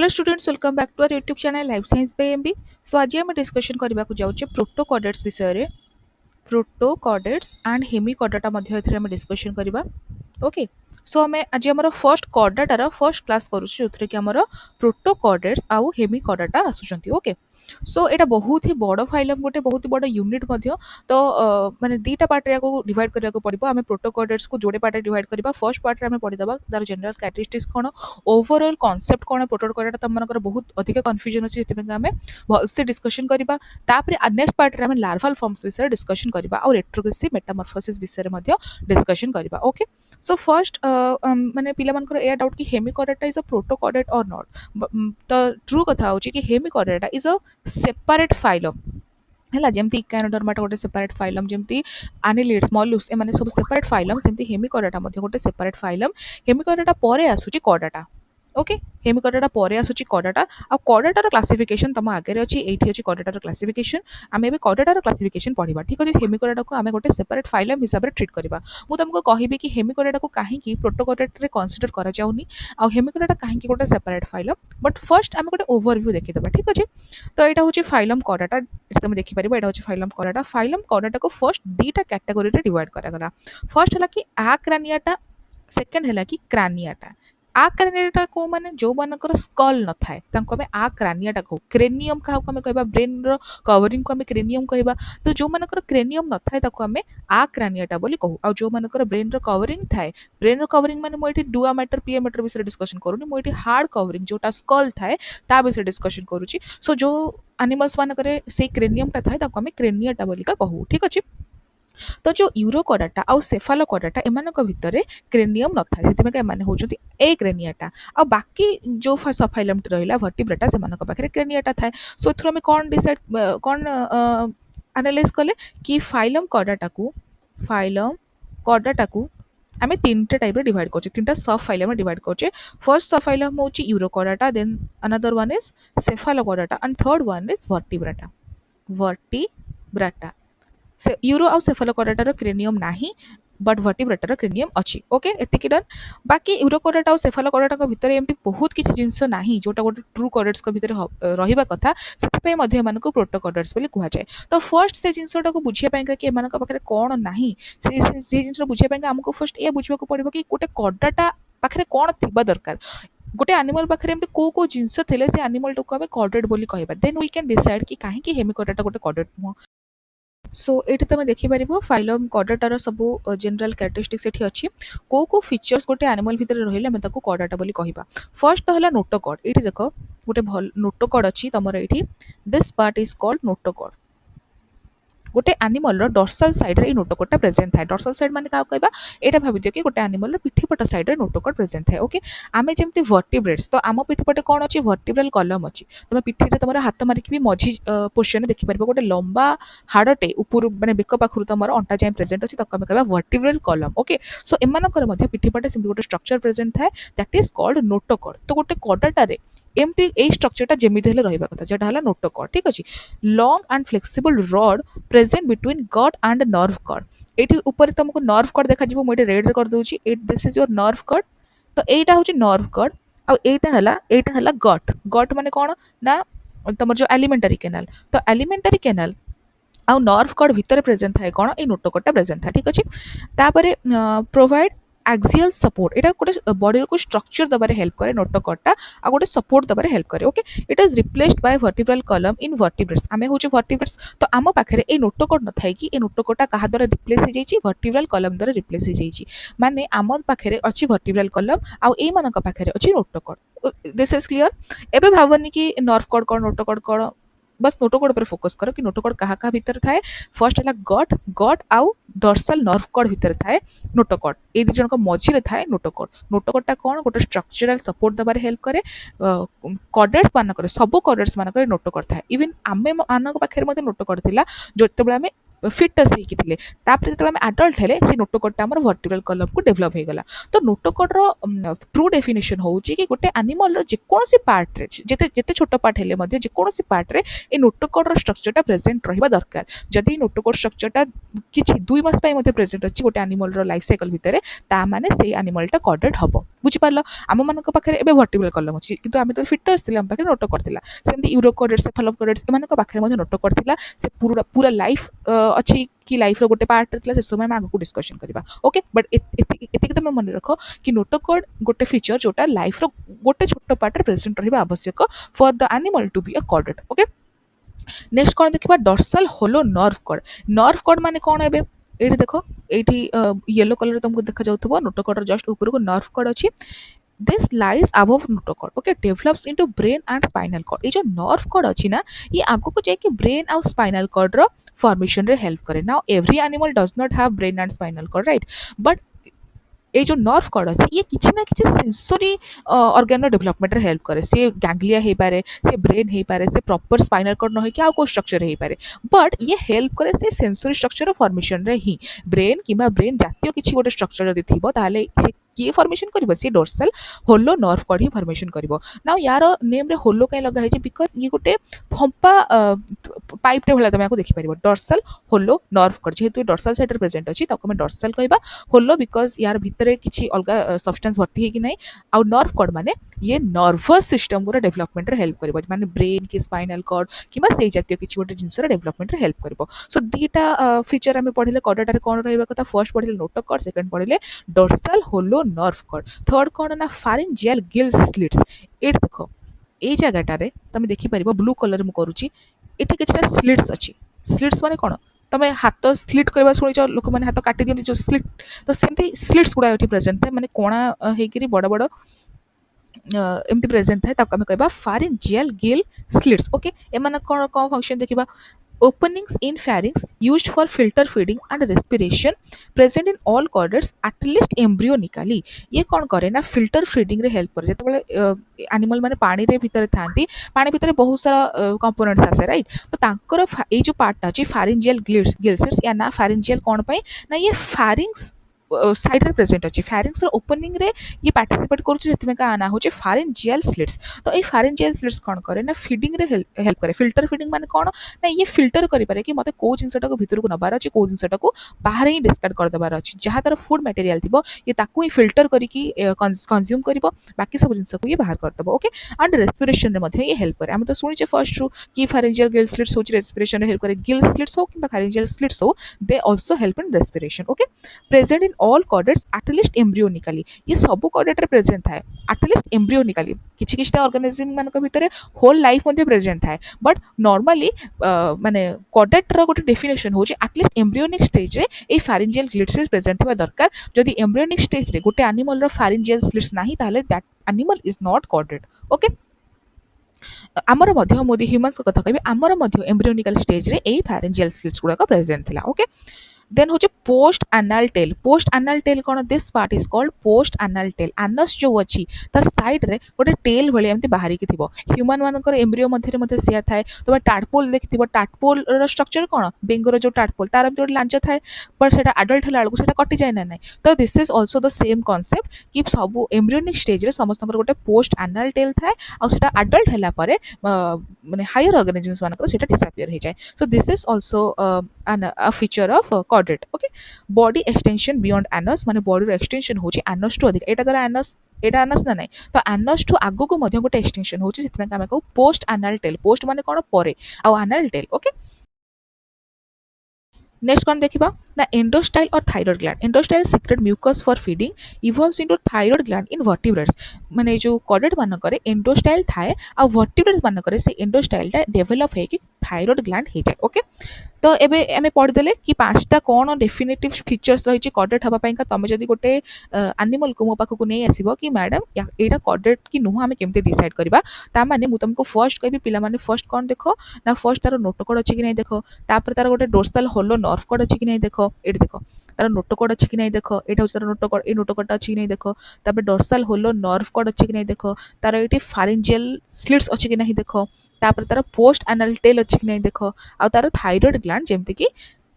Hello students, welcome back to our YouTube channel life science by MB. So आज आम discussion करने को जाऊँ प्रोटोकॉर्डेट्स विषय में। प्रोटोकॉर्डेट्स एंड हेमिकॉर्डेटा डिस्कशन करवा। ओके, सो आम आज आम फर्स्ट कॉर्डेटार फर्स्ट क्लास करूँ जो कि आम प्रोटोकॉर्डेट्स आउ हेमिकॉर्डेटा आसुचंती। ओके, सो यहाँ बहुत ही बड़ फाइलम, गोटे बहुत ही बड़ यूनिट तो माने दीटा पार्ट रे डिवाइड करने को पड़ो। आम प्रोटोकॉर्डेट्स को जोड़े पार्ट डिवाइड करवा। फर्स्ट पार्ट रे पढ़ीदा तार जनरल कैरेक्टरिस्टिक्स कौन, ओवरऑल कॉन्सेप्ट कौन, प्रोटोकॉर्डेटा तुम मानकर बहुत अधिक कन्फ्यूजन अच्छी से आम भलसे डिस्कशन करवा। नेक्स्ट पार्ट रे लार्वाल फॉर्म्स विषय डिस्कशन करवा और रेट्रोग्रेसिव मेटामॉर्फोसिस विषय में डिस्कशन करवा। ओके, सो फर्स्ट माने पिला मानकर एया डाउट कि हेमिकॉर्डेटा इज अ प्रोटोकॉर्डेट और नॉट। तो ट्रू कथा होची कि Hemichordata is a separate phylum है, जमती इकानोडर्माटा गोटे सेपरेट फाइलम, जमती एनिलिड्स मॉलस्क एमाने सब सेपरेट फाइलम, सेमती हेमिकॉर्डेटा मध्ये गोटे सेपरेट फाइलम। हेमिकॉर्डेटा परे आसुची कॉर्डेटा। ओके, हेमिकॉर्डेटा परे आसुची कॉर्डेटा। आ कॉर्डेटार क्लासिफिकेशन तम आगे अच्छी, एठी अच्छी कॉर्डेटार क्लासिफिकेशन। आमे बे कॉर्डेटार क्लासिफिकेशन पढ़िबा। ठीक अछि, हेमिकॉर्डेटा को आमे गोटे सेपरेट फाइलम हिसाब रे ट्रीट करबा। मु तुमको कहिबी कि हेमिकॉर्डेटा को काहे कि प्रोटोकॉर्डेट रे कंसीडर करा जाउनी आ हेमिकॉर्डेटा काहे कि गोटे सेपरेट फाइलम। बट फर्स्ट आमे गोटे ओवरव्यू देखि देबा। ठीक अछि, तो एटा होची फाइलम कॉर्डेटा। तुम देखिपार एटा होची फाइलम कॉर्डेटा। फाइलम कॉर्डेटा को फर्स्ट दीटा कैटेगरी रे डिवाइड करा गला। फर्स्ट हला कि आक्रैनियाटा, सेकंड हला कि क्रैनियाटा। आक्रैनियाटा को माने जो मानकर स्कल न थाए तांको हमें आक्रैनियाटा को, क्रेनियम का हमें कहबा ब्रेन रो कवरिंग को हमें क्रेनियम कहबा। तो जो मानकर क्रेनियम न थाए ताको हमें आक्रैनियाटा बोली कहू। आ जो मानकर ब्रेन रो कवरिंग थाए, ब्रेन रो कवरिंग माने मो एठी डुआ मैटर पीए मैटर विषय डिस्कशन करूनी, मो एठी हार्ड कवरिंग जोटा स्कल थाए ता विषय डिस्कशन करूची। सो जो एनिमल्स मानकरे से क्रेनियमटा थाए ताको हमें क्रेनियाटा बोलिका कहू। ठीक अछि, तो जो यूरोकॉर्डेटा आउ सेफालोकॉर्डेटा एमानक भितरे क्रेनियम न थाए, सेतिमे का एमाने होचुंती ए क्रेनियाटा। आ बाकी जो सबफाइलम रहिला वर्टिब्रेटा सेमानक पाखरे क्रेनियाटा थाए। सो एथरो हमें कोन डिसाइड कोन एनालाइज कले कि फाइलम कॉर्डेटा को आमे तीनटा टाइप रे डिवाइड करछे, तीनटा सब फाइलम में डिवाइड करछे। फर्स्ट सब फाइलम होची urochordata, then another one is cephalochordata and third one is vertebrata. से यूरो आउ सेफालोकॉर्डेटार क्रेनियम नाही, बट वर्टिब्रेटार क्रेनियम अच्छी। ओके, एतिकी डन। बाकी यूरोकॉर्डेटा और सेफालोकॉर्डेटा भितर एमती बहुत किछि जिंस नाही जोटा गोटे ट्रू कॉर्डेट्स को भितर रहिबा कथा, सेति मध्य मानको प्रोटोकॉर्डेट्स बोली कुहा जाय। तो फर्स्ट से जिंसटा को बुझिया पाएंगा कि एमानक पाखरे कोन नाही, से जिंस बुझिया पाएंगा हमको फर्स्ट ए बुझिबा को पड़िबो कि गोटे कॉर्डेटा पाखरे कोन थिबा दरकार। गोटे एनिमल पाखरे एमती को जिंस थिले से एनिमल को हमें कॉर्डेट बोली कहबा। देन वी कैन डिसाइड कि काहे कि हेमिकॉर्डेटा गोटे कॉर्डेट नुह। सो ये तुम देखिपर फाइलम कॉर्डेटार सब जनरल कैरेक्टरिस्टिक्स ये अच्छी। को फीचर्स गोटे एनिमल भितर रहिले आम ताको कॉर्डेटा बोली कहबा। फर्स्ट तो हला नोटोकॉर्ड। ये देख गोटे भल नोटोकॉर्ड अच्छी तुमर ये, this part is called notochord. गोटे एनिमल रो डॉर्सल साइड रे नोटोकॉर्डटा प्रेजेंट थाए। डॉर्सल साइड माने का कहबा, एटा भाबि दियो कि गोटे एनिमल रो पिठीपट साइड रे नोटोकॉर्ड प्रेजेंट थाए। ओके, आमे जेमति वर्टिब्रेट्स, तो आम पिठीपटे कोन अछि, वर्टिब्रल कॉलम अछि। तुम पिठी रे तुमर हाथ मारिक भी मझी पोर्शन देखि परबो गोटे लंबा हाड़टे ऊपर माने बेक पाखरु तुमर अंटा जाय प्रेजेंट अछि, तक आमे कहबा वर्टिब्रल कॉलम। ओके, सो एमानकर मध्ये पिठीपटे सेमति गोटे स्ट्रक्चर प्रेजेंट थाए, दैट इज कॉल्ड नोटोकॉर्ड। तो गोटे कॉर्डेटा रे एमती ए स्ट्रक्चरटा जेमिति हेले रहिबा कथा, जेटा हला नोटोकॉर्ड। ठीक अछि, long and flexible rod present between gut and nerve cord. एठी ऊपर तुमको नर्व कॉर्ड देखा जिवो, मोटे रेड रे कर दोची। This is your nerve cord. तो एटा होची नर्व कॉर्ड आ एटा हला गट। गट माने कोन ना तुमर जो एलिमेंटरी कैनाल, तो एलिमेंटरी कैनाल आउ नर्व कॉर्ड भितर प्रेजेंट थाए कोन, ए नोटोकॉर्डटा प्रेजेंट थाए। ठीक अछि, तापरे प्रोवाइड एक्सियल सपोर्ट। एटा गोटे बॉडी को स्ट्रक्चर दबारे हेल्प करे नोटोकॉर्डटा, आ गोटे सपोर्ट दबारे हेल्प करे। Okay, it is replaced by vertebral column in vertebrates. आमे होचे वर्टिब्रेट्स, तो आम पाखरे ए नोटोकॉर्ड न थाए कि ए नोटोकॉर्डटा कहा द्वारा रिप्लेस हो जाइछि, वर्टिब्रल कॉलम द्वारा रिप्लेस हो जाइछि। माने आम पाखरे अछि वर्टिब्रल कॉलम आ ए मानक पाखरे अछि नोटोकॉर्ड। This is clear. एबे भावनी कि नर्व कॉर्ड कोन, नोटोकॉर्ड कोन, बस नोटोकॉर्ड पर फोकस करो कि नोटोकॉर्ड कहा कहा भीतर थाए। फर्स्ट है गट आउ डॉर्सल नर्व कॉर्ड भीतर थाए नोटोकॉर्ड। ए दि जन को मझी रे थाए नोटोकॉर्ड। नोटोकॉर्डटा कोन, गोटे स्ट्रक्चरल सपोर्ट दबारे हेल्प करे। कॉर्डेट्स मानकर सब कॉर्डेट्स मानकर नोटोकॉर्ड थाए। इवन आमे मानक पाखरे मध्ये नोटोकॉर्ड थिला, जेतेबेले आमे फिटनेस होते जो आम आडल्ट हेले से नोटोकॉडटा आम वर्टिब्रल कलम को डेभलप हो गला। तो नोटोकॉडर ट्रू डेफिनेशन हूँ कि गोटे एनिमल जेकोसी पार्ट रे जिते छोट पार्ट हेले जेकोसी पार्ट रे ए नोटोकॉडर स्ट्रक्चरटा प्रेजेंट रहा दरकार। जदि नोटोकॉड स्ट्रक्चरटा किसी 2 मास प्रेजेंट अच्छी गोटे एनिमल लाइफ साइकिल भितर ताने से एनिमलटा कॉर्डेड हम बुझिपार। आम मान पाखे वर्टिब्रल कलम अच्छी कि आम तो फिटनेस आम पाखे नोटोकॉड था सेमती यूरोकॉडेट्स सेफालोकॉडेट्स एम पाखे नोटोकॉड था से पूरा पूरा लाइफ अच्छी कि लाइफ रो गोटे पार्ट था से सब आम आगे डिस्कशन करवा। ओके बट एति तुम मन रख कि नोटोकॉड गोटे फीचर जोटा लाइफ रो गोटे छोट पार्ट प्रेजेंट रहा आवश्यक for the animal to be a chordate. Okay next कौन देखा डॉर्सल होलो नर्व कॉर्ड माने कौन है ये देख ये येलो कलर तुमको देखा जाऊँ नोटोकॉडर जस्ट ऊपर को नर्व कॉर्ड अच्छी this lies above notochord. Okay develops into brain and spinal cord. ये जो नर्व कॉर्ड अच्छी ना ये आगो को जाके ब्रेन आउ स्पाइनल कॉर्ड रो फॉर्मेशन रे हेल्प करे। Now every animal does not have brain and spinal cord right but ये जो नर्व कॉर्ड अच्छे ये किसी ना किसी सेंसरी ऑर्गन डेवलपमेंट रे हेल्प करे। सी गैंग्लिया हो पारे से ब्रेन हो पारे से प्रॉपर स्पाइनल कॉर्ड न हो कि आउ को स्ट्रक्चर हो पारे बट ये हेल्प करे से सेंसरी स्ट्रक्चर फॉर्मेशन रे ही ब्रेन किंबा ब्रेन जातीय किसी गोटे स्ट्रक्चर जदि थिबो ताले से किए फॉर्मेशन करिवो सी डोर्सल होलो नर्व कॉर्ड ही फॉर्मेशन करिवो। नाउ यार नेम रे होलो कहीं लगा है बिकॉज ये गोटे फंपा पाइप रे भला तुम देखि पारिबो डोर्सल होलो नर्व कॉर्ड जेहेतु डोर्सल साइड रे प्रेजेंट अछि ताको हम डोर्सल कहबा होलो बिकॉज यार भितर किसी अलग सब्सटेंस भर्ती है कि नहीं आउ नर्व कॉर्ड माने ये नर्वस सिस्टम को डेवलपमेंट रे हेल्प करिवो माने ब्रेन की स्पाइनल कॉर्ड किबा से जातीय किसी गोटे जिंस रे डेवलपमेंट रे हेल्प करिवो। सो दीटा फीचर हमें पढ़िले कॉर्डेटा कौन रहबा कथा फर्स्ट पढ़िले नोटोकॉर्ड सेकंड पढ़िले dorsal hollow nerve cord third कौन ना फारिंजियल गिल स्लिट्स। ये देख ये जगह तुम देखिपर ब्लू कलर मुझे करुच्ची ये किसी स्लिट्स अच्छी स्लिट्स माने कौन तुम हाथ स्लिट करवा शुणिच लोक मैंने हाथ काटी दिखती जो स्लिट तो सेमती स्लिट्स गुड़ा ये प्रेजेंट थाए मैंने कोणा होकर बड़ बड़ एमती प्रेजेंट थाए ताको आम कहबा फारिंजियल गिल स्लिट्स। ओके एम कौन कौन फंक्शन देखा openings in pharynx used for filter feeding and respiration present in all chordates at least embryonically। ये कौन करे ना फिल्टर फीडिंग रे हेल्प करे जेते एनिमल माने पानी रे भीतर थांती पानी भीतर बहुत सारा कंपोनेंट्स आसे राइट तो तांकर ए जो पार्ट अछि फारिंजियल गिल्सेट्स या ना फारिंजियल कौन पई ना ये फारिंक्स साइड रे प्रेजेंट अच्छी फारिंक्स ओपनिंग रे ये पार्टिसिपेट कर ना हो फारिंजियल स्लिट्स। तो ये फारिंजियल स्लिट्स कौन करे ना फीडिंग रे हेल्प करे फिल्टर फीडिंग माने कौन ना ये फिल्टर करें कि मत कौ जिनटा को भितर को नबार अच्छे कौ जिनटा को बाहर ही डिस्कार्ड करदेबार अच्छी जहाँ तार फूड मटेरियल थी ये ताकू ही फिल्टर करके कंज्यूम कर बाकी सब जिनस को ये बाहर करदेव। ओके एंड रेस्पिरेशन ये हेल्प करे आम तो शुणे फर्स्ट रू कि फारिंजियल गिल स्लिट्स हो रेस्पिरेशन हेल्प करे गिल स्लिट्स हो कि फारिंजियल स्लिट्स हो they also help in respiration. Okay present in all chordates at least embryonically ये सब कॉर्डेट रे प्रेजेंट थाए एटलिस्ट एम्ब्रियोनिकली किछि किछि ऑर्गेनिज्म मानक भितर होल लाइफ मध्ये प्रेजेंट थाए बट नॉर्मली माने कॉर्डेट रो गोटे डेफिनेशन हो एटलिस्ट एम्ब्रियोनिक स्टेज रे ए फारिंजियल स्लिट्स प्रेजेंट थिबा दरकार। जदि एम्ब्रियोनिक स्टेज रे गोटे एनिमल रो फारिंजियल स्लिट्स नाही ताले that animal is not corded. Okay आमर मध्य मोदी ह्यूमन्स को कथा कहबी आमर मध्य एम्ब्रियोनिकल स्टेज रे ए फारिंजियल स्लिट्स गुडा प्रेजेंट थिला। ओके देन हूँ पोस्ट एनाल टेल कौन this part is called post anal tail anus जो अच्छी ता साइड रे गोटे टेल भाई एमती बाहर की थी ह्यूमन मानकर एम्ब्रियो मध्य सी थाए तुम टाडपोल देखि टाडपोल स्ट्रक्चर कौन बेंगर जो टाडपोल तार गोटे लांच थाए बट से आडल्ट है कटि जाए ना ना तो this is also the same concept कि सब एम्ब्रियोनिक स्टेज रे समस्त गोटे पोस्ट एनाल टेल थाए आउटा आडल्ट है माने हायर ऑर्गेनिजम्स मानकर सेटा डिसअपियर हो जाए। So this is also a feature of chordate। Okay body extension beyond anus माने बॉडी एक्सटेंशन होची एनस टू अधिक एटा द्वारा एनस ना नहीं तो एनस टू आगो को मध्य गोटे एक्सटेंशन होची सेतमे आमे कहू पोस्ट एनाल टेल पोस्ट माने कोन परे आ एनाल टेल। ओके नेक्स्ट कौन देखा ना एंडोस्टाइल और thyroid gland endostyle secrete mucus for feeding evolves into thyroid gland in vertebrates माने जो कॉर्डेट मानक एंडोस्टाइल थाए आ वर्टिब्रेट्स मानक से एंडोस्टाइलटा डेभलप होगी थायरॉइड ग्लैंड हो जाए। ओके तो एबे एमे पढ़देले कि पांचटा कौन डेफिनेटिव फीचर्स रही कॉर्डेट हवापाई तुम जब गोटे एनिमल को मो पाखक नहीं आसब कि मैडम यहाँ कॉर्डेट कि नुह आम केमती डिसाइड करवा ताने मुझे तुमको फर्स्ट कहि पिला माने फर्स्ट कौन देख ना फर्स्ट तार नोटोकॉड अच्छी कि नहीं देख तापर तार गोटे डोर्सल होलो नर्व कॉर्ड अच्छी कि नहीं देख ये देख तार नोटोकॉड अच्छी कि नहीं देख ये हूँ तार नोटोकॉड ये नोटोकॉड अच्छी कि नहीं देख तापर डोर्सल होलो नर्व कॉर्ड अच्छी कि नहीं देख तार ये फारिंजियल स्लिट्स अच्छी कि नहीं देख तापर तार पोस्ट एनाल टेल अच्छी कि नहीं देख आ तार थायरॉइड ग्लैंड जेमती कि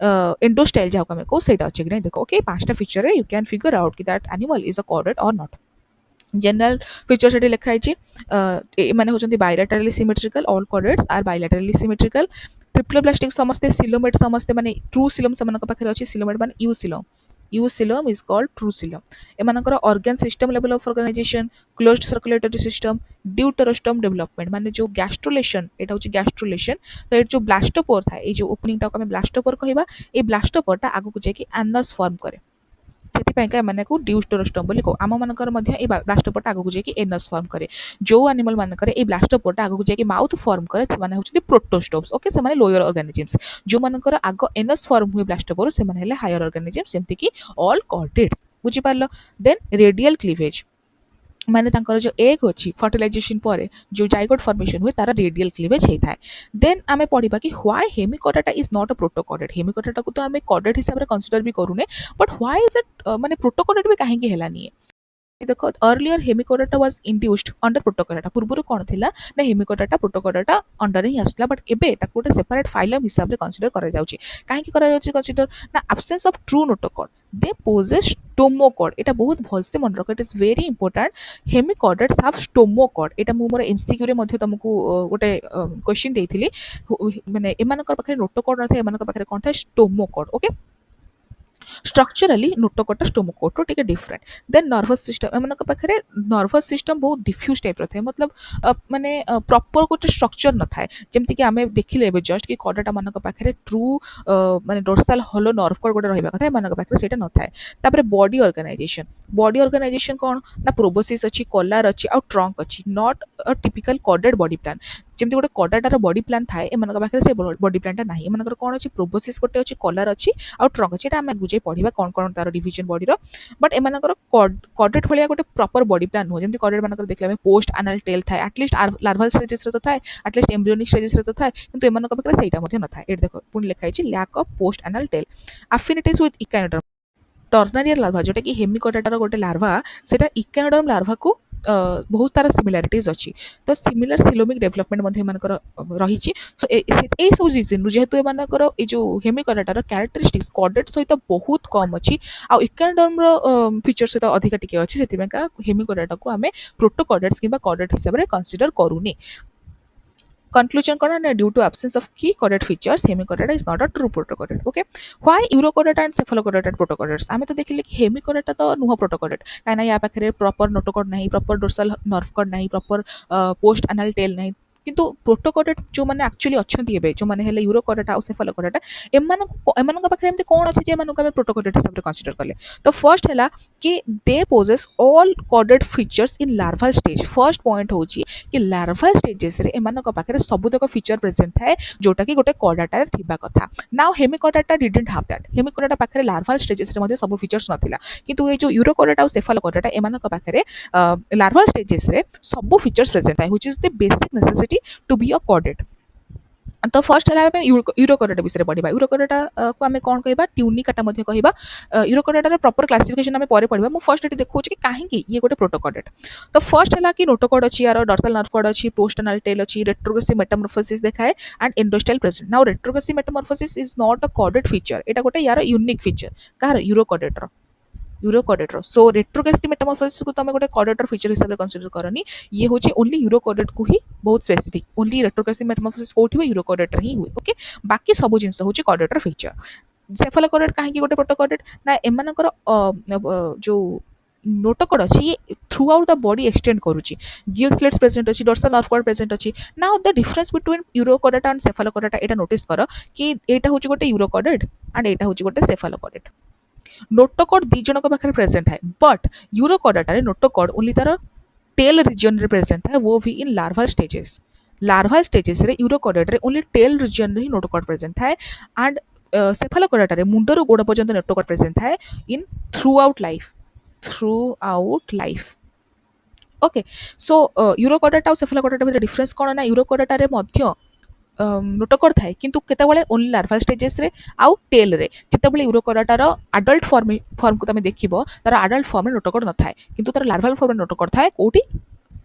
एंडोस्टाइल जहाँ आम कौ सहीटा अच्छे कि नहीं देख ओके 5टा feature you can figure out कि that animal is a chordate और नॉट जनरल फीचर से लिखाई मैंने होती bilaterally symmetrical all chordates are bilaterally symmetrical triploblastic समस्ते सिलोमेट समस्ते माने ट्रू सिलोम से पाखे अच्छे सिलोमेट माने eucoelom eucoelom is called true coelom एमानकर organ system level of organisation closed circulatory system deuterostome development माने जो गैस्ट्रोलेशन एटा होची गैस्ट्रोलेशन तो ये जो ब्लास्टोपोर था ये जो ओपनिंग टाको हमें ब्लास्टोपोर कहबा ए ब्लास्टोपोरटा आगु को जाके एनस फॉर्म करे ସେଥିପାଇଁକା ଏମାନଙ୍କୁ ଡ୍ୟୁଷ୍ଟୋରୋଷ୍ଟମ୍ ବୋଲି କହୁ ଆମମାନଙ୍କର ମଧ୍ୟ ଏଇ ବ୍ଲାଷ୍ଟୋପୋରଟା ଆଗକୁ ଯାଇକି ଏନସ୍ ଫର୍ମ କରେ ଯେଉଁ ଆନିମାଲ ମାନଙ୍କରେ ଏଇ ବ୍ଲାଷ୍ଟୋପୋରଟା ଆଗକୁ ଯାଇକି ମାଉଥ ଫର୍ମ କରେ ସେମାନେ ହେଉଛନ୍ତି ପ୍ରୋଟୋଷ୍ଟୋମ୍ସ ଓକେ ସେମାନେ ଲୋୟର ଅର୍ଗାନିଜିମ୍ସ ଯେଉଁମାନଙ୍କର ଆଗ ଏନସ୍ ଫର୍ମ ହୁଏ ବ୍ଲାଷ୍ଟୋପୋର ସେମାନେ ହେଲେ ହାୟର ଅର୍ଗାନିଜିମ୍ସ ଯେମିତିକି ଅଲ୍ କର୍ଡେଟ୍ସ ବୁଝିପାରିଲ ଦେନ୍ ରେଡିଆଲ କ୍ଲିଭେଜ माने तांकर जो एग अच्छी फर्टिलाइजेशन पर जो जाइगोट फॉर्मेशन हुए तारा रेडियल क्लीवेज होता है देन आमे पढ़ा कि why hemichordata is not a protochordate hemichordata को तो आमे कॉर्डेट हिसाब से कंसीडर भी करूने बट व्हाई इज इट माने प्रोटोकॉर्डेट भी कहीं हेलानी देख earlier hemichordata was induced under protochordata पूर्व कौन थिला ना हेमिकोडाटा प्रोटोकॉर्डेटा अंडर ही आसला बट एबे ताको गोटे सेपरेट फाइलम हिसाब से कंसीडर करा जाउची काहे करा जाउची कंसीडर ना absence of true notochord they possess stomochord एटा बहुत भलसे मन रख it is very important hemichordates have stomochord एटा मु मोर एमसीक्यू रे मध्ये तुमको गोटे क्वेश्चन देइथिली माने एमानकर पाखरे नोटोकॉर्ड नथाय एमानकर पाखरे कोन था stomochord okay structurally notochord stomochord तो टिके डिफरेंट देन नर्वस सिस्टम एमानक पाखरे नर्वस सिस्टम बहुत डिफ्यूज टाइप रे मतलब माने प्रॉपर गोटे स्ट्रक्चर न थाए जेमति कि आमे देखिले एबे जस्ट कि कॉर्डेटा मानक पाखरे ट्रू माने डोर्साल हॉलो नर्व कॉर्ड गोटे रहबा कथा एमानक पाखरे सेटा न थाए तापरे बॉडी ऑर्गेनाइजेशन कोन ना प्रोबोसिस अछि कॉलर अछि आ ट्रंक अछि not a typical chordate body plan जेमति गोटे कॉर्डेटार बॉडी प्लान थाए एमानक पाखरे से बॉडी प्लानटा नाही एमानकर कोन अछि प्रोबोसिस गोटे अछि कॉलर अछि आ ट्रंक अछि एटा आमे बुझे पढ़िबा कोन कोन तार डिवीजन बॉडी रो बट एमानकर कॉर्डेट भलिया गोटे प्रॉपर बॉडी प्लान हो जेमति कॉर्डेट मानकर देखले हमें पोस्ट एनल टेल थाए एटलीस्ट लार्वल स्टेजेस रे तो थाए एटलीस्ट एम्ब्रियोनिक स्टेजेस रे तो थाए किंतु एमानक पाखरे सेटा मध्ये न थाए एट देखो पुन लिखाई छि lack of post anal tail affinities with echinoderm टर्नारियर लार्वा जोटा कि हेमिकोडाटार गोटे लार्वा सेटा इकाइनोडर्म लार्वा को बहुत तार सिमिलारिटीज अच्छी तो सिमिलर सिलोमिक डेवलपमेंट मध्ये एमानकर रही सो ए सब रिजन जेहेतु एमानकर ए जो हेमिकोडाटार कैरेक्टरिस्टिक्स कॉर्डेट सहित बहुत कम अच्छी आ इकाइनोडर्म रो फीचर सहित अधिक टिके अच्छी सेतिबेका हेमिकोडाटा को आमे प्रोटोकॉर्डेट्स किबा कॉर्डेट हिसाब रे consider करूनी conclusion kona due to absence of key chordate features hemichordata is not a true protochordate okay why urochordata and cephalochordate and protochordates आमे तो देखिले कि hemichordata तो नुह protochordate काना या पाखरे प्रॉपर नोटोकॉर्ड नहीं प्रॉपर डोर्सल नर्व कॉर्ड नहीं प्रॉपर पोस्ट एनल टेल नहीं किंतु प्रोटोकॉर्डेट जो माने एक्चुअली अछंती एबे जो माने हेले यूरोकॉर्डेट आ सेफालोकॉर्डेट एमानक पाखरे एमते कोन अछि जे एमानक हम प्रोटोकॉर्डेट हिसाब रे कंसीडर करले तो फर्स्ट हैला कि they possess all chordate features in larval stage first point होची कि लार्वल स्टेजेस रे एमानक पाखरे सबुतक फीचर प्रेजेंट थाए जोटा कि गोटे कॉर्डेटा रे थिबा कथा now Hemichordata didn't have that Hemichordata पाखरे लार्वल स्टेजेस रे मध्ये सब फीचर्स नथिला किंतु ए जो यूरोकॉर्डेटा आ सेफालोकॉर्डेटा एमानक पाखरे लार्वल स्टेजेस रे सब फीचर्स प्रेजेंट थाए which is the basic necessity to be a chordate तो फर्स्ट है यूरोकॉर्डेटा विषय पढ़ा यूरोकॉर्डेटा को आम कौन कहबा ट्यूनिकाटा मध्ये कहबा यूरोकॉर्डेटार प्रॉपर क्लासिफिकेशन आम पर पढ़ा मु फर्स्ट ये देखो कि कहीं ये गोटे प्रोटोकॉर्डेट तो फर्स्ट है कि नोटोकॉर्ड अच्छी यार डॉर्सल नर्व कॉर्ड अच्छी पोस्ट एनल टेल अच्छी रेट्रोग्रेसिव मेटामॉर्फोसिस देखाए and endostyle present now retrogressive Metamorphosis is not a chordate feature एटा गोटे यार यूनिक फीचर कार यूरोकॉर्डेटर सो रेट्रोग्रेसिव मेटामॉर्फोसिस को तुम गोटे कॉर्डेटर फीचर हिसाब से कंसीडर करनी ये होची ओनली यूरोकॉर्डेट को ही बहुत स्पेसिफिक ओनली रेट्रोग्रेसिव मेटामॉर्फोसिस कोठी हुए यूरोकॉर्डेटर ही हुए ओके बाकी सब जिंस होची कॉर्डेटर फीचर सेफालोकॉर्डेट काहे गोटे प्रोटोकॉर्डेट ना एमानकर जो नोटोकॉर्ड अच्छी throughout the body extend करुच्ची गिल स्लेट्स प्रेजेंट अच्छी डोर्सल नर्व कॉर्ड प्रेजेंट अच्छी now the difference between urochordata and cephalochordata एटा नोटिस कर कि एटा होची गोटे यूरोकॉर्डेट एंड एटा होची गोटे सेफालोकॉर्डेट नोटोकॉर्ड दी जनक पाखरे प्रेजेंट है बट यूरोकॉर्डेटा रे नोटोकॉर्ड ओनली तार टेल रीजन रे प्रेजेंट है वो भी इन लार्वल स्टेजेस रे यूरोकॉर्डेटा रे ओनली टेल रीजन रे नोटोकॉर्ड प्रेजेंट है एंड सेफालोकॉर्डेटा रे मुंडर गोड़ पर्यंत नोटोकॉर्ड प्रेजेंट है in through out life okay so urochordata और सेफालोकॉर्डेटा भितर डिफरेंस कोन ना यूरोकॉर्डेटा रे मध्य नोटोकॉर्ड थाए किंतु केतेबेले ओनली लार्वल स्टेजेस रे आउ टेल रे जेतेबेले यूरोकॉर्डेटार अडल्ट फॉर्म को तमे देखिबो तार अडल्ट फॉर्म रे नोटोकॉर्ड न थाए किंतु तार लार्वल फॉर्म रे नोटोकॉर्ड थाए कोठी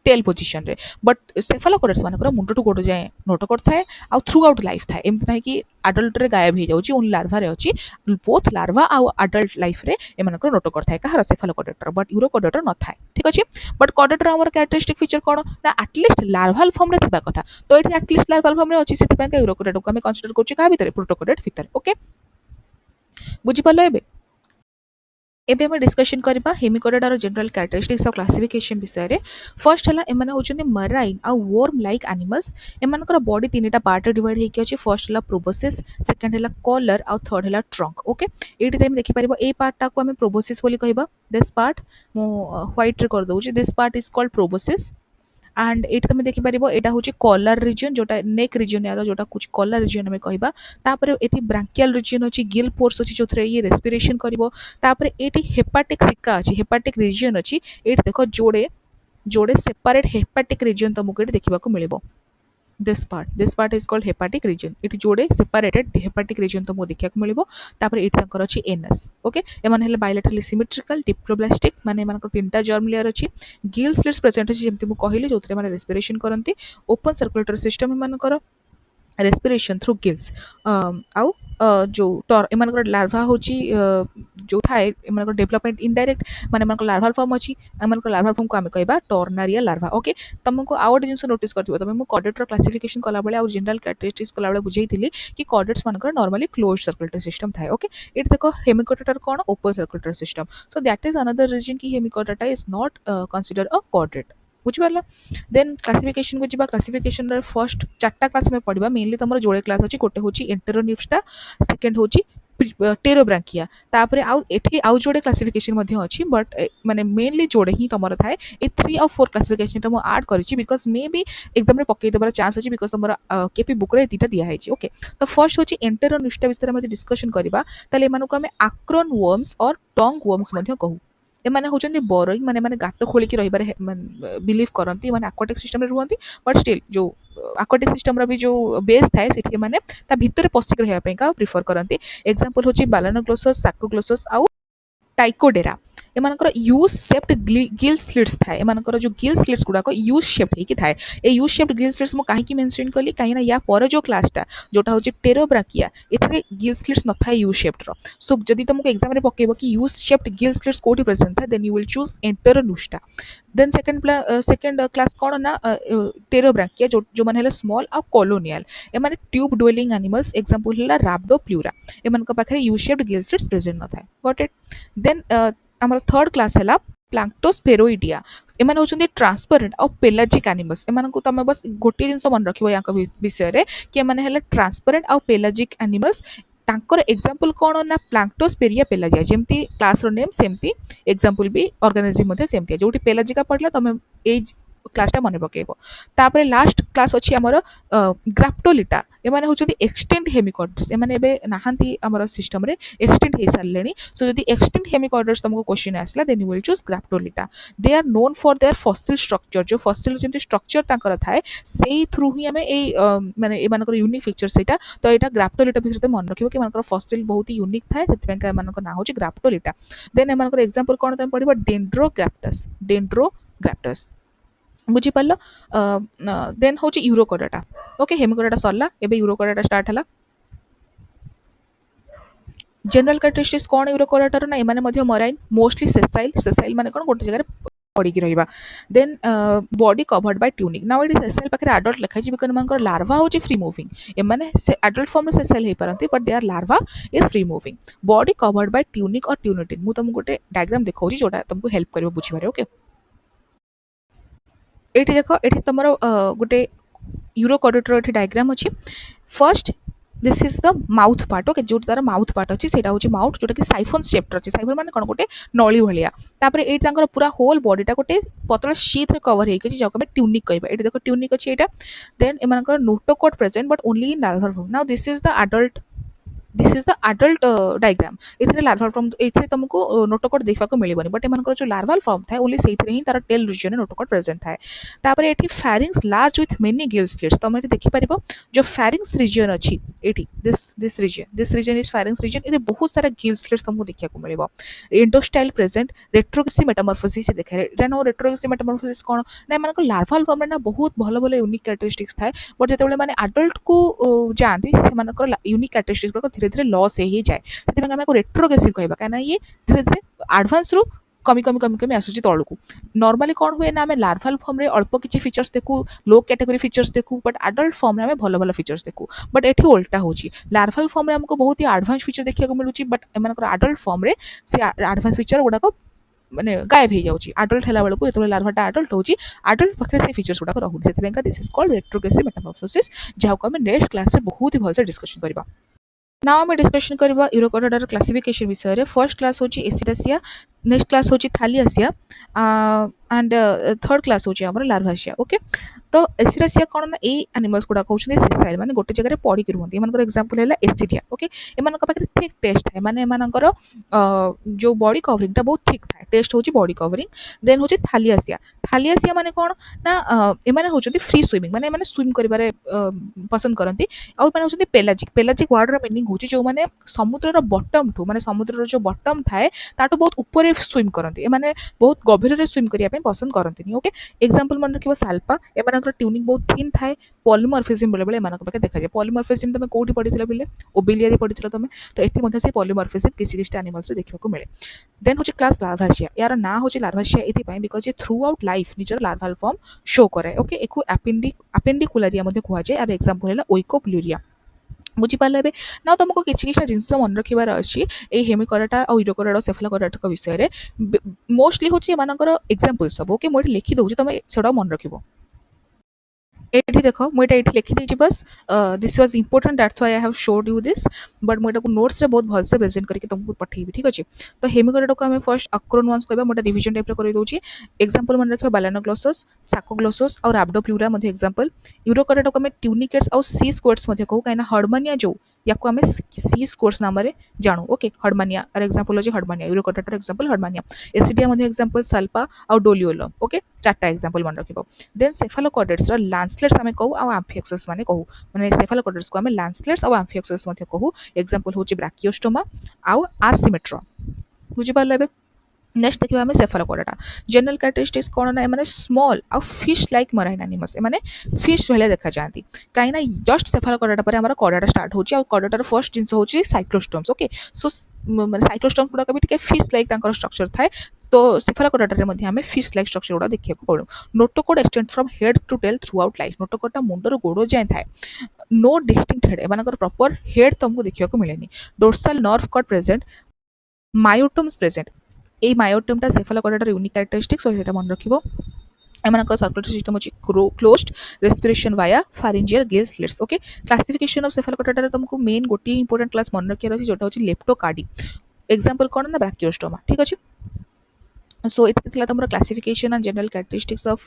टेल पोजिशन रे बट सेफालोकोडेट्स मानकर मुंड टू गोड़ जाए नोटोकॉट थाए आउ थ्रू आउट लाइफ थाए एमती ना कि आडल्ट रे गायब हो जाउची ओनली लार्भा रे अछि बोथ लार्भा आउ आडल्ट लाइफ रे एमानकर नोटोकॉट थाए कहार सेफालोकोडेटर बट यूरोकोडेटर न थाए ठीक अछि बट कोडेटर हमर कैरेक्टरिस्टिक फीचर कोन ना एटलीस्ट लार्भाल फॉर्म रे थिबा कथा तो एठी एटलीस्ट लार्भाल फॉर्म रे अछि सेति पय का यूरोकोडेटर को हम कंसीडर करछि का भितरे प्रोटोकोडेट भितरे ओके बुझि पालो एबे एबे हम डिस्कशन करबा हेमिकोडेटार जनरल कैरेक्टरिस्टिक्स ऑफ क्लासिफिकेशन विषय रे फर्स्ट हला एमाने होचंदी मराइन आ वर्म लाइक एनिमल्स एमानकर बॉडी तीनटा पार्ट डिवाइड हेकि अछि फर्स्ट हला प्रोबोसिस सेकंड हला कॉलर आ थर्ड हला ट्रंक ओके एटी टाइम देखि परिबो ए पार्ट टा को हम प्रोबोसिस बोली कहबा दिस पार्ट मो व्हाइट रे कर दउची this part is called proboscis and एट तुम देखि परिबो एटा होची कॉलर रीजन जोटा नेक रीजन यार जोटा कुछ कॉलर रीजन में कहबा तापरे एटी ब्रांकियल रीजन होची गिल पोर्स होची जोथरे ये रेस्पिरेशन करिवो तापरे एटी हेपाटिक सिक्का अछि हेपाटिक रीजन अछि एट देखो जोड़े जोड़े सेपरेट हेपाटिक रीजन तुमको एटी देखिबा को मिलिबो this part is called hepatic region इटी जोड़े separated hepatic region तुमको देखिया को मिलिबो तापर एटी तंकर अछि एनस ओके एमान हेले बायलैटरली सिमेट्रिकल डिप्लोब्लास्टिक माने मानकर तीनटा जर्म लेयर अछि गिल स्लिट्स प्रेजेंट अछि जेमति मु कहिली जोतरे माने रेस्पिरेशन करंती ओपन सर्कुलेटरी सिस्टम मानकर रेस्पिरेशन थ्रू गिल्स आउ जो टॉर एमानकर लार्भा होची जो थाए एमानकर डेवलपमेंट इनडायरेक्ट माने एमानकर लार्भाल फॉर्म अछि एमानकर लार्भाल फॉर्म को हम कहबा टॉर्नारिया लार्भा ओके तुमको आउट जिंस नोटिस करथिबो तमे मु कॉर्डेटर क्लासिफिकेशन कला बेले आ जनरल कैरेक्टरिस्टिक्स कला बेले बुझैतिली कि कॉर्डेट्स मानकर नॉर्मली क्लोज्ड सर्कुलेटरी सिस्टम थाए ओके इट देखो हेमिकोडेटर कोन open circulatory system so that is another reason कि hemichordata is not consider a chordate बुझिपाला देन क्लासिफिकेशन को जिबा क्लासिफिकेशन रे फर्स्ट चारटा क्लास में पढ़िबा मेनली तमरो जोड़े क्लास अछि गोटे होची एंटेरोनिफ्टा सेकंड होची टेरोब्रांकिया तापरे आउ एठी आउ जोड़े क्लासिफिकेशन मध्ये अछि बट माने मेनली जोड़े ही तमरो थाए ए 3 और 4 क्लासिफिकेशन त मु ऐड करिछि बिकॉज़ मे बी एग्जाम रे पक्के देबार चांस अछि बिकॉज़ तमरो केपी बुक रे तीटा दिया हैछि ओके तो फर्स्ट होची एंटेरोनिफ्टा विषय मध्ये डिस्कशन करिबा तले मानु को हमें आक्रॉन वर्म्स और टंग वर्म्स मध्ये कहू एमाने होचंदी बोरोई माने माने गात खोली की रहिबारे बिलीव करंती माने एक्वाटिक सिस्टम रे रुहंती बट स्टिल जो एक्वाटिक सिस्टम रा भी जो बेस थाए सेठी माने ता भितरे पसिक रहिया पे का प्रिफर करंती एग्जांपल होची बालानोग्लोसस साकोग्लोसस आउ टाइकोडेरा एमानकर यू शेप्ड गिल स्लिट्स थाए एमानकर जो गिल स्लिट्स गुडा को यू शेप्ड हेकी थाए ए यू शेप्ड गिल स्लिट्स मु काहे की मेंशन करली काहे ना या पर जो क्लासटा जोटा होची टेरोब्राकिया एथरे गिल स्लिट्स न थाए यू शेप्ड रो सो जदी तुमको एग्जाम रे पकेबो कि यू शेप्ड गिल स्लिट्स कोठी प्रेजेंट था then you will choose enteropneusta then second class कोन ना टेरोब्राकिया जो माने हला स्मॉल आ कॉलोनियल ए माने ट्यूब ड्वेलिंग एनिमल्स एग्जांपल हला राब्डोप्लूरा एमान का पाखरे you shaped gill slits present न थाए गॉट इट देन आमर थर्ड क्लास है प्लांक्टोस्फेरोइडिया एमान होचंदी ट्रांसपेरेंट और पेलाजिक एनिमल्स एमान को तमे बस गोटे जिंस मन रखिबो याक विषय रे कि एमान हेला ट्रांसपेरेंट और पेलाजिक एनिमल्स तांकर एग्जांपल कोन ना प्लांक्टोस्फेरिया पेलाजिया जेमती क्लास रो नेम सेमती एग्जांपल भी ऑर्गेनिज्म मध्ये सेमती जोटी पेलाजिका पडला तमे ए क्लासटा मन पकेबो तापरे लास्ट क्लास अछि हमर ग्राप्टोलिटा एमाने होचंदी एक्सटेंट हेमिकोडेट्स एमाने एबे नाहांती हमर सिस्टम रे एक्सटेंट हे सारलेनी सो जदी एक्सटेंट हेमिकोडेट्स तुमको क्वेश्चन आसला then you will choose graptolita they are known for their fossil structure जो फॉसिल जेमती स्ट्रक्चर तांकर थाए सेही थ्रू ही हमें ए माने एमानकर यूनिक फीचर सेटा तो एटा ग्राप्टोलिटा बिषय मन रखिबो कि एमानकर फॉसिल बहुत ही यूनिक थाए सेतबें का एमानकर ना होची ग्राप्टोलिटा देन एमानकर एग्जांपल कोन तम पडिबो डेंड्रोग्राप्टस बुझी पालो देन होची यूरोकोडेटा ओके हेमिकोडेटा सरला एबे यूरोकोडेटा स्टार्ट हला जनरल कैरेक्टरिस्टिक्स कोन यूरोकोडेटा ना एमाने मध्ये मराइन मोस्टली सेसाइल माने कोन गोटे जगह पड़ी की रहिबा then body covered by tunic now it is sessile पाखे एडल्ट लिखा छी बिकॉज़ मानकर लार्वा होची फ्री मूविंग एमाने एडल्ट फॉर्म में सेसाइल हे परंती but they are larva is free moving body covered by tunic और ट्यूनिटिन मु तुमको गोटे डायग्राम देखौची जोटा तुमको हेल्प करबो बुझिबारे ओके एठी देखो एठी तमरो गोटे यूरोकोडेटर एठी डायग्राम अछि first this is the mouth part okay जो तार माउथ पार्ट अछि सेटा होछि माउथ जोटा कि साइफन शेप्ड अछि साइफन माने कोन गोटे नळी भलिया तापरे एठी तांकर पूरा होल बॉडीटा गोटे पतला शीथ रे कवर हेकि अछि जाको ट्यूनिक कहबा एठी देखो ट्यूनिक अछि एटा देन एमानकर notochord present but only in larval form now this is the adult this is the adult diagram एथिरे लार्वाल फॉर्म एथिरे तुमको नोटोकॉट देखा को मिलिबनी बट एमानकर जो लार्वाल फॉर्म थाए ओनली सेथिरे ही तार टेल रीजन में नोटोकॉट प्रेजेंट थाए तापर एठी pharynx large with many gill slits तुम एठी देखि परिबो जो फेरिंग्स रीजन अछि एठी this region is pharynx region एथे बहुत सारा गिल स्लिट्स तुमको देखिया को मिलिबो एंडोस्टाइल प्रेजेंट रेट्रोग्रेसिव मेटामॉर्फोसिस देखा जानो रेट्रोग्रेसिव मेटामॉर्फोसिस कोन ना एमानकर लार्वाल फॉर्म ना बहुत भलो भलो यूनिक कैरेक्टरिस्टिक्स थाए बट जेतेबेले माने एडल्ट को जानती सेमानकर यूनिक कैरेक्टरिस्टिक्स को धीरे धीरे लॉस ही जाए से आम रेट्रोग्रेसिव कहबा कहीं ये धीरे धीरे एडवांस रु कमी कमी कमी कमी आसूची तलू नॉर्मली कौन हुए ना आम लार्वाल फॉर्म रे अल्प किसी फीचर्स देखू लो कैटेगरी फीचर्स देखू बट एडल्ट फॉर्म में भल भल फीचर्स देखू बट एठी उल्टा होची लार्वाल फॉर्म में हमको बहुत ही एडवांस फीचर देखा मिलूँ बट एम एडल्ट फॉर्म रे से एडवांस फीचर गुड़ाक माने गायब हो जाऊँगी आडल्ट है बेलू जो लार्वाटा आडल्ट होची आडल्ट पाखे से फीचर्स गुड़ाक रोनी से this is called retrogressive Metamorphosis जहाँ को आम नेक्स्ट क्लास में बहुत ही भलसे डिस्कशन करवा नाउ आम डिस्कशन करवा यूरोकोडाटार क्लासिफिकेशन विषय में फर्स्ट क्लास होची एसिडासिया नेक्स्ट क्लास होची थालियासिया एंड थर्ड क्लास होची हमर लार्वासिया ओके तो एसिडासिया कौन ना ए एनिमल्स गुड़ा कहते सेसाइल माने गोटे जगह पड़ी रुहती एमनकर एग्जांपल है एसिडिया ओके एमनक पाखे थिक टेस्ट थाए माने एमनकर जो बॉडी कवरिंगटा बहुत थिक थाए टेस्ट होची बॉडी कवरिंग देन होची थालियासिया माने कौन ना एमाने होचंती फ्री स्विमिंग माने एमाने स्विम करिबारे पसंद करंती आ माने होचंती पेलाजिक वर्ड रा मीनिंग होची जो माने समुद्रर बॉटम ठू माने समुद्रर जो बॉटम थाए ताटू बहुत ऊपर स्विम करंती एमाने बहुत गभीर रे स्विम करिया पे पसंद करंती ओके एग्जांपल मन रखिबो साल्पा एमानकर ट्यूनिंग बहुत थिन थाए पॉलीमॉर्फिज्म बेले बेले एमानक पाखे देखा जाय पॉलीमॉर्फिज्म तमे कोठी पढिथिला बिले ओबिलियारी पढिथिला तमे तो एठी मध्ये से पॉलीमॉर्फिज्म किसी लिस्ट एनिमल्स देखिबा को मिले देन होची क्लास लार्वासिया यार ना होची लार्वासिया एथि पई बिकॉज़ ये थ्रू आउट लाइफ निजर लार्वाल फॉर्म शो करे ओके एको अपेंडिकुलारिया मध्ये कुआ जाय यार एग्जांपल हैला ओइकोप्लुरिया बुझीपारे ए ना तुमको किसी जिनस मन रखार अच्छी हेमिकोडाटा और यूरोकोडाटा सेफालोकोडाटा विषय में मोस्टली हूँ एग्जांपल सब ओके मुझे लिखी दूसरी तुम से मन रख एठी देखो मुझे ये लिखिदी बस this was important that's why I have showed you this but मुझे नोट्स रे बहुत भलसे प्रेजेंट करके तुमको पठेबी ठीक अच्छे तो हेमिकोडाटा को आम फर्स्ट अक्रोनवांस कहबा मोटा रिवीजन टाइप कर दूची एग्जांपल मन रखिबा बालानोग्लोसस साकोग्लोसस और एब्डोप्लूरा मध्ये एग्जांपल यूरोकोडाटा को आम ट्यूनिकेट्स और सी स्क्वाड्स मध्ये कहू कहीं हर्डमानिया जो या को आम सी स्क्वाड्स नाम रे जानू ओके हर्डमानिया और एग्जांपल होची हर्डमानिया यूरोकोडाटार एग्जांपल हर्डमानिया एसिडिया मध्ये एग्जांपल सल्पा और डोलियोलम ओके चारटा एग्जांपल मन रखिबो देन सेफालोकोडेट्स रो लांसलेट्स आम कहू आ एम्फियोक्सस माने कहू माने सेफालोकोडेट्स को आम लांसलेट्स और एम्फियोक्सस मध्ये कहू एग्जांपल होची ब्राकियोस्टोमा आउ आसिमेट्रा बुझी पारले बे नेक्स्ट देखिए आम सेफालोकोडाटा जनरल कैरेक्टरिस्टिक्स कौन ना मैंने स्मॉल आ फिश लाइक मराइन एनिमल्स मैंने फिश भाया देखा जाती कहीं जस्ट सेफालोकोडाटा पर आम कडाटा स्टार्ट होची और कडाटार फर्स्ट जिनस होची साइक्लोस्टोम्स ओके सो मैंने साइक्लोस्टोम्स गुड़ाक भी टिके फिश लाइक स्ट्रक्चर थाए तो सेफालोकोडाटा मध्ये आम फिश लाइक स्ट्रक्चर गुड़ा देखा पड़ू notochord extend from head to tail throughout life नोटोकोडा मुंडर गोड़ जाए थाए नो डिस्टिंक्ट हेड एम प्रॉपर हेड तुमको देखा मिले dorsal nerve cord present myotomes present ये मायोटोमटा सेफालोकोडाटार यूनिक कैरेक्टरिस्टिक्स और मन रखिबो एमानकर सर्कुलेटरी सिस्टम अछि closed respiration via pharyngeal gill slits okay classification of सेफालोकोडाटार तुमको मेन गोटी इंपोर्टेंट क्लास मन रखियार अछि जोटा अछि लेप्टोकार्डी एग्जांपल कोन ना ब्राकियोस्टोमा ठीक अछि सो इतला तुमरा classification and general characteristics of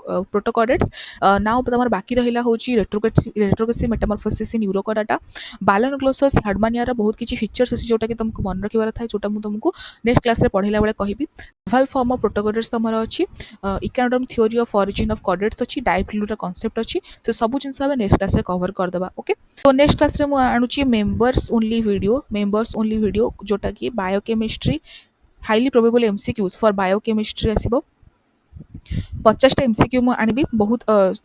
protochordates now तुम बाकी रहा हूँ retrogressive metamorphosis in urochordata balanoglossus herdmania बहुत किसी फीचर्स अच्छी जोटा कि तुमको मन रखिबार था जोटा मुझे तुमको नेक्स्ट क्लास रे पढ़ाला बेले कहबी लार्वाल फॉर्म ऑफ प्रोटोकॉडेट्स तुमर अच्छी economic theory of origin of chordates अच्छी डायप्लूरा कांसेप्ट अच्छी से सब जिन नेक्स्ट क्लास रे कवर करदेबा ओके तो नेक्स्ट क्लास रे मु आणुची मेंबर्स ओनली वीडियो जोटा कि biochemistry highly probable MCQs for biochemistry आसीबो 50 एमसीक्यू आनी बहुत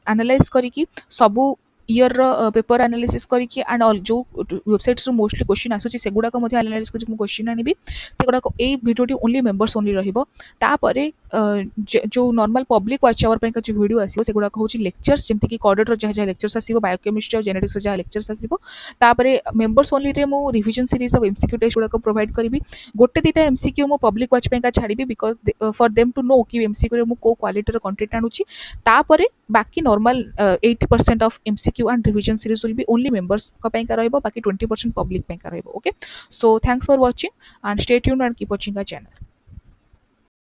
एनालाइज करी सबू ईयर पेपर एनालिसिस करके एंड जो वेबसाइट्स मोस्टली क्वेश्चन आसूँ से गुड़ाक एनालाइज कर क्वेश्चन आनी से गुड़ाक ये भिडियोटी ओनली मेंबर्स ओनली रही जो नॉर्मल पब्लिक वाच आवर पर जो वीडियो आसो से गुड़ाक हूँ लेक्चर्स जमीक कॉर्डेटर जहाँ जहाँ लेक्चर्स आसो बायोकेमिस्ट्री और जेनेटिक्स जहाँ लेक्चर्स आसो मेंबर्स ओनली रे मु revision series of MCQ test गुड़ाक प्रोवाइड करी गोटे दुटा एमसीक्यू मु पब्लिक वाच पे छाड़ी because for them to know कि एमसीक्यू मु को क्वालिटी कंटेंट आणुची बाकी normal 80% of MCQ and revision series will be only members बाकी 20% public okay so thanks for watching and stay tuned and keep watching our channel.